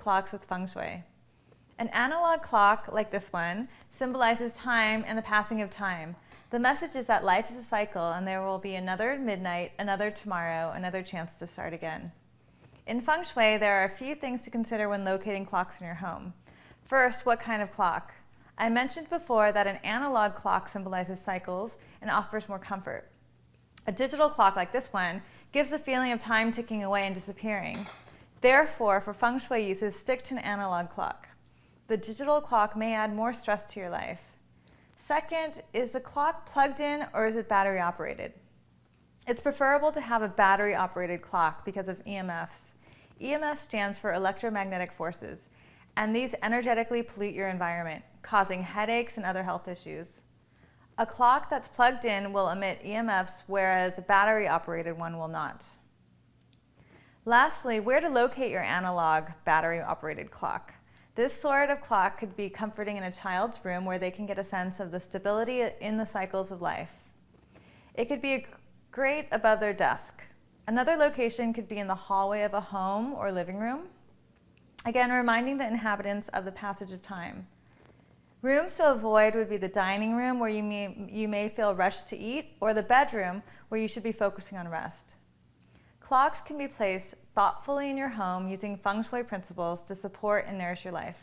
clocks with Feng Shui. An analog clock, like this one, symbolizes time and the passing of time. The message is that life is a cycle and there will be another midnight, another tomorrow, another chance to start again. In Feng Shui, there are a few things to consider when locating clocks in your home. First, what kind of clock? I mentioned before that an analog clock symbolizes cycles and offers more comfort. A digital clock like this one gives a feeling of time ticking away and disappearing. Therefore, for Feng Shui uses, stick to an analog clock. The digital clock may add more stress to your life. Second, is the clock plugged in or is it battery operated? It's preferable to have a battery operated clock because of EMFs. EMF stands for electromagnetic forces, and these energetically pollute your environment, causing headaches and other health issues. A clock that's plugged in will emit EMFs, whereas a battery-operated one will not. Lastly, where to locate your analog battery-operated clock. This sort of clock could be comforting in a child's room where they can get a sense of the stability in the cycles of life. It could be great above their desk. Another location could be in the hallway of a home or living room. Again, reminding the inhabitants of the passage of time. Rooms to avoid would be the dining room, where you may feel rushed to eat, or the bedroom, where you should be focusing on rest. Clocks can be placed thoughtfully in your home using Feng Shui principles to support and nourish your life.